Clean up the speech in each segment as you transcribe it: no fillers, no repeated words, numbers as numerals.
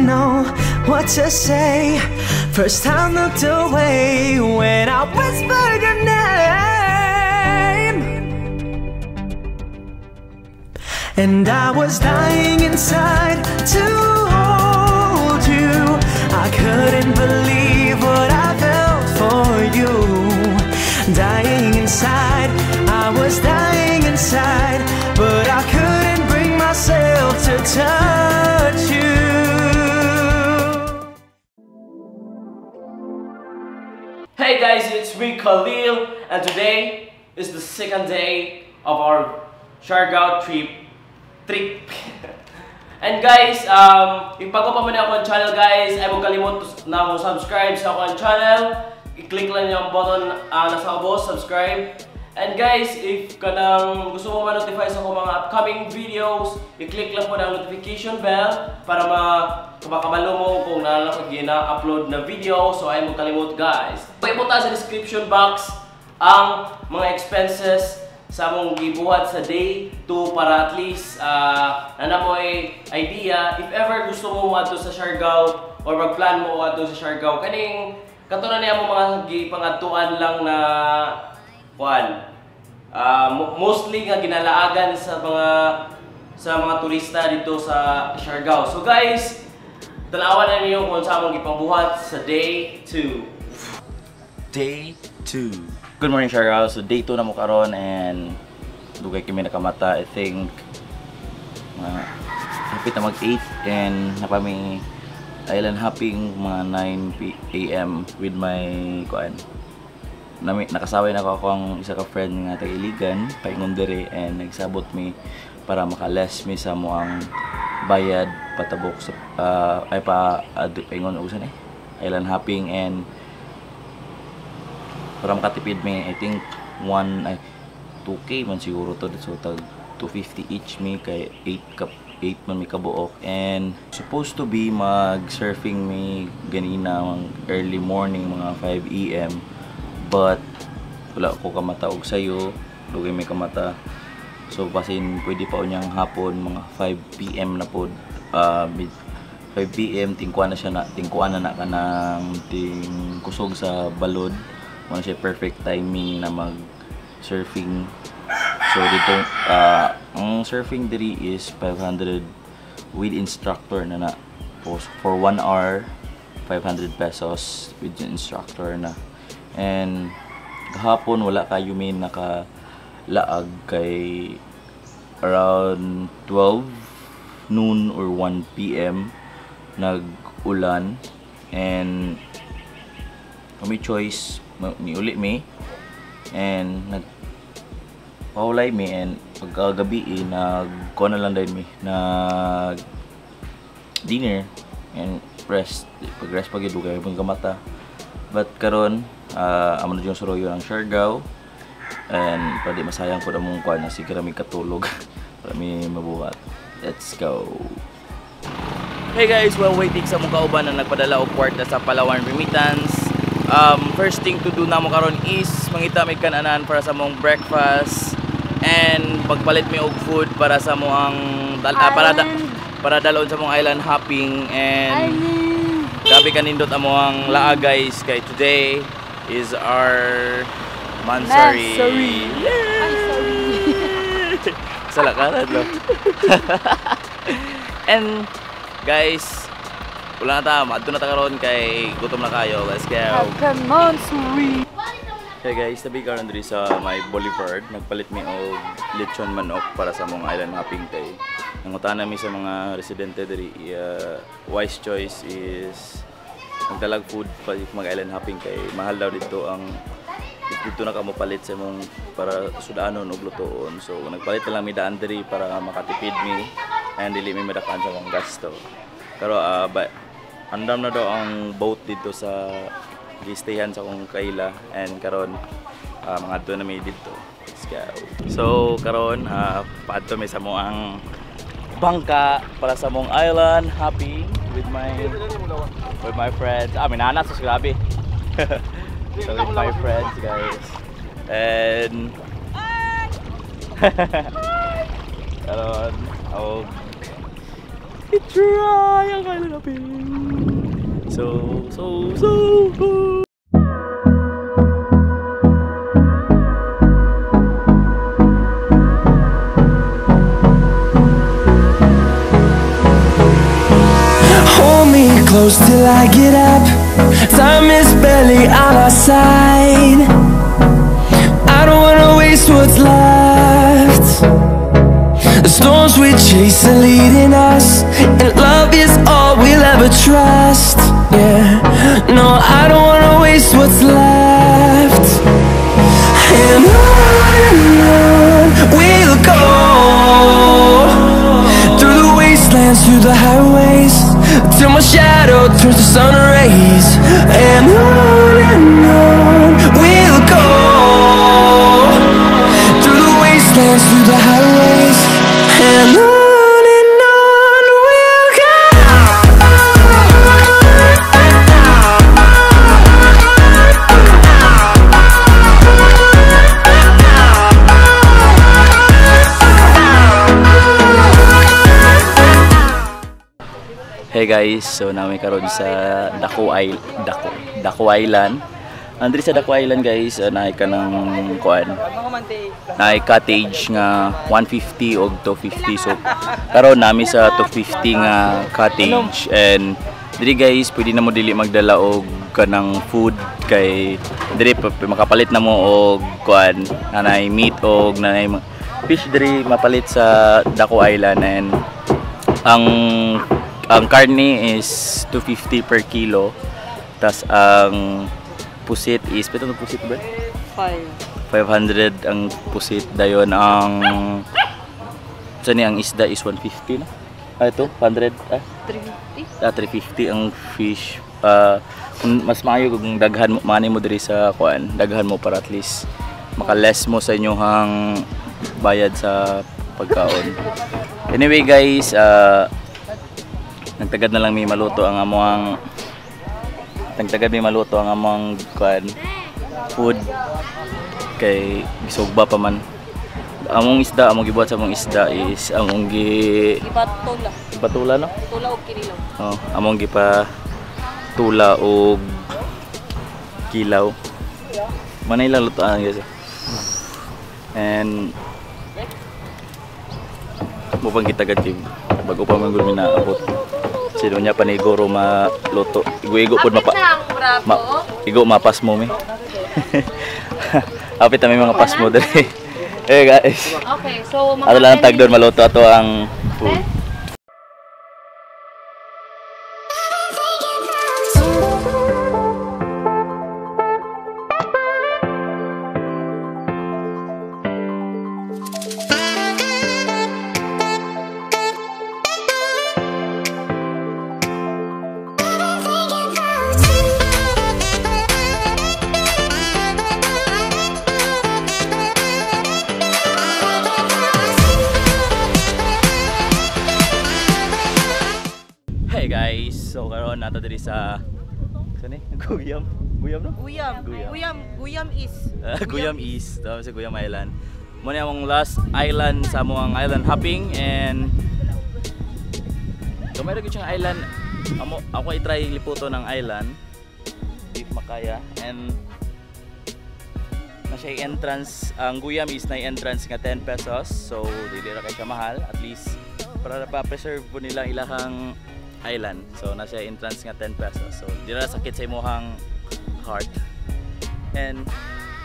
know what to say. First time looked away when I whispered your name, and I was dying inside to hold you. I couldn't believe what I felt for you. Dying inside, I was dying inside, but I couldn't bring myself to touch you. Hey guys, it's me Khalil, and today is the second day of our Siargao trip. And guys, if bago pa man ako ang channel guys, ay huwag kalimot na mo subscribe sa ako ang channel. I-click lang yung button nasa kabos, subscribe. And guys, if kanang gusto mo ma-notify sa ako mga upcoming videos, i-click lang po ng notification bell para makabalo mo kung na-upload na video. So ay huwag kalimot guys. Ipunta sa description box ang mga expenses sa mong gibuhat sa day 2 para at least na mo ay idea if ever gusto mo ato sa Siargao or magplan mo ato sa Siargao kaning katulad niya mo mga gipangadtuan lang na kuan mostly nga ginalaagan sa mga turista dito sa Siargao. So guys, tanawan na niyo kung sa among gipangbuhat sa day 2. Day 2. Good morning Siargao. So day 2 na mo karon and dugay kami nakamata. I think hapit na mag 8 and napami island hopping mga 9 AM with my kuan. Nakasaway na ako ang isa ka friend nga taga Iligan, paingon dere, and nagsabot mi para makales mi sa moang bayad patabok sa ay pa paingon usan island hopping, and para makatipid mi I think 2K man siguro to, so tag 250 each mi kay 8 man mi kabuok, and supposed to be mag surfing mi ganina early morning mga 5 AM, but wala ko kamata og sayo, dugay may kamata, so basin pwede pa unyang hapon mga 5 PM na pod, 5 PM tingkuan na kanang ting kusog sa balod. Wala siya perfect timing na mag surfing. So dito ang surfing diri is 500 with instructor na for 1 hour 500 pesos with instructor na. And kahapon wala kayo may nakalaag kay around 12 noon or 1 PM nag-ulan, and kami choice niuli mi and nagpaulay mi, and pagkagabi nagkuha na lang din mi nag dinner and rest. Pag rest pag idugay pag kamata, but karon amo na yung suroyo ng Siargao, and pwede masayang ko na mong kuha na sige kami katulog para mi mabuhat. Let's go. Hey guys, while waiting sa mong kauban na nagpadala og kwarta sa Palawan Remittance, first thing to do na mo karon is mangita may kananan para sa mong breakfast and pagpalit mi og food para sa mong para dalon sa mong island hopping, and grabe kanindot amo ang laa guys kay today is our Mansari. Sala ka no. And guys, wala na ta, maadto na ta karon kay gutom na kayo. Let's go. Hey guys, tabi karon diri sa my Boulevard. Nagpalit mi og lechon manok para sa mong island hopping kay. Nangutana mi sa mga residente diri, wise choice is magdalag food pa mag island hopping kay mahal daw dito ang dito na ka mapalit sa mong para sudanon og lutoon. So nagpalit lang mi daan diri para makatipid mi and dili mi madakan sa mong gasto. Pero andam na daw ang boat dito sa gistayhan sa kong kaila, and karon mga adto na mi dito. Let's go. So karon paadto mi sa moang bangka para sa mong island hopping with my friends. Minana so grabe. So with my friends guys. And karon I-try ang Island Hopping. So. Hold me close till I get up. Time is barely on our side. I don't wanna waste what's left. The storms we chase are leading us, and love is all we'll ever trust. Yeah, no, I don't wanna waste what's left. And on we'll go, through the wastelands, through the highways, till my shadow turns to sun rays. And on we'll go, through the wastelands, through the highways, and on we'll go. Hey guys, so nami karon sa Daku Island. Andri sa Daku Island guys, naay ka ng kuan. Naay cottage nga 150 og 250. So karon nami sa 250 nga cottage, and diri guys pwede na mo dili magdala og kanang food kay diri makapalit na mo og kuan, nanay meat og nanay fish diri mapalit sa Daku Island. And ang karne is 250 per kilo. Tas ang pusit is, pito ng pusit ba? 500 ang pusit. Dayon ang ang isda is 150 na. Ito 100 350 ang fish. Mas maayo kung daghan mo manay mo diri sa kuan, daghan mo para at least maka-less mo sa inyong bayad sa pagkaon. Anyway guys, nagtagad na lang may maluto ang among kuan food kay bisugba pa man. Among gibuhat sa among isda is among ipatula no? Tula og kinilaw. Oh, among tula og kilaw. Manay lang lutoan guys. And mo pang kitagad kay bago pa man gud minaabot. Sino niya paniguro maluto. Igo pod igo mapas mo mi. Apit may mga pas mo dali. Guys. Okay, so ato lang tag doon maluto ato ang food. Hey guys, so karon nato diri sa Guyam no? Guyam East. Guyam East, sa Guyam Island. Mo ni among last island sa among island hopping, and kamay ra gyud siyang island. Ako i-try liputo ng island if makaya, and na siya entrance. Ang Guyam East na entrance nga 10 pesos, so dili ra kay siya mahal, at least para pa-preserve po nila ilahang island. So nasa entrance nga 10 pesos. So di na sakit sa imong heart. And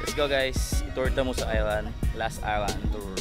let's go guys. Itour ta mo sa island. Last island tour.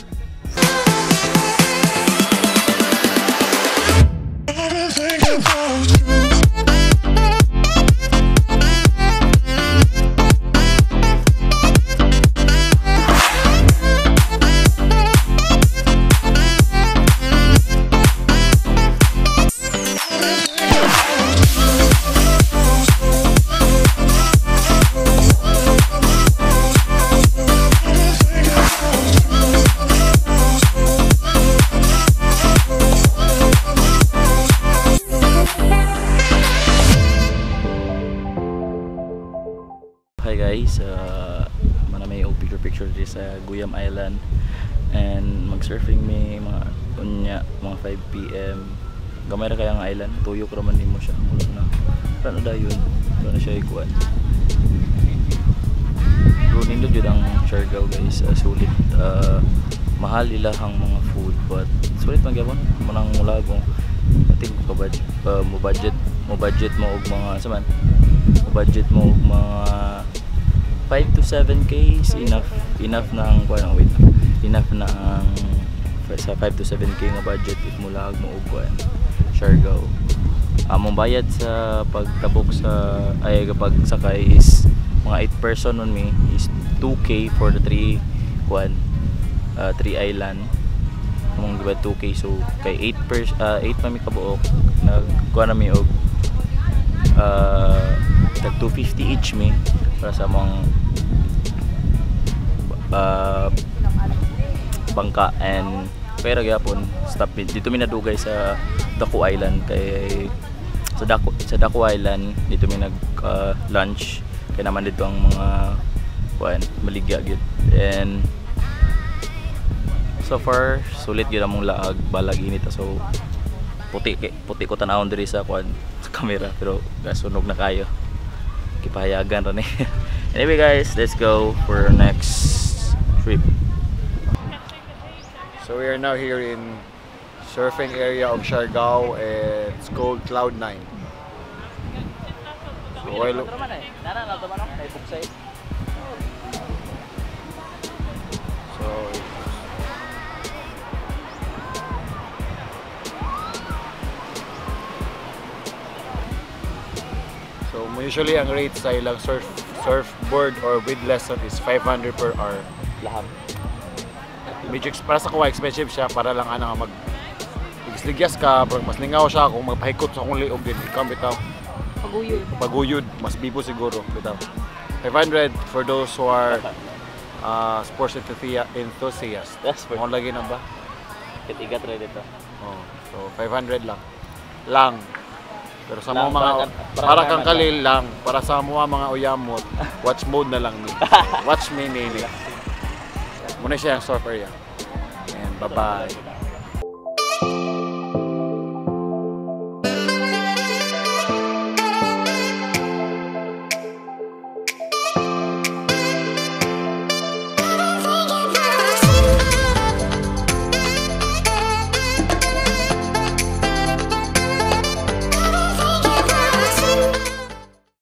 Hi guys, mana may picture dito sa Guyam Island, and mag-surfing may mga 5 PM gamay ra kaya nga island, tuyok raman nimo siya. Wala na dayon. Wala na siya ikuan. Bro, nindot yun ang Siargao guys, sulit. Mahal ilahang mga food but sulit man gyapon. Manang mulagong I think mo budget mo og mga saman. Mo budget mo og mga 5 to 7k is enough na ang kuan, wait. Enough na ang sa 5 to 7k nga budget if mo lag mo og kuan Siargao. Among bayad sa pagtabok sa ay kapag sakay is mga 8 person on me is 2k for the 3 island. Among giba 2k so kay 8 pa mi kabuok nagkuha na mi og tag 250 each mi para sa mga bangka and pero gyapon stop dito mi nadugay sa Daku Island kay sa Daku Island dito mi nag lunch kay naman dito ang mga maligya gid and so far sulit gyud among laag balag init so puti ko tanawon diri sa sa camera pero gasunog na kayo kipahayagan ra ni. Anyway guys, let's go for our next trip. So we are now here in surfing area of Siargao and it's called Cloud9. So while So usually ang rate sa ilang surfboard or with lesson is 500 per hour. Laham. Medyo para sa kuha expensive siya para lang ana mag ligyas ka, mas lingaw siya kung magpahikot sa akong liog din. Ikaw bitaw. Paguyod, mas bibo siguro bitaw. 500 for those who are sports enthusiasts. That's for lagi na ba? katigat ra dito. Oh, so 500 lang. Pero sa mga para kang kalil lang, para sa mga uyamot, watch mode na lang ni. Watch me nini. Muna siya ang surf area. And bye-bye.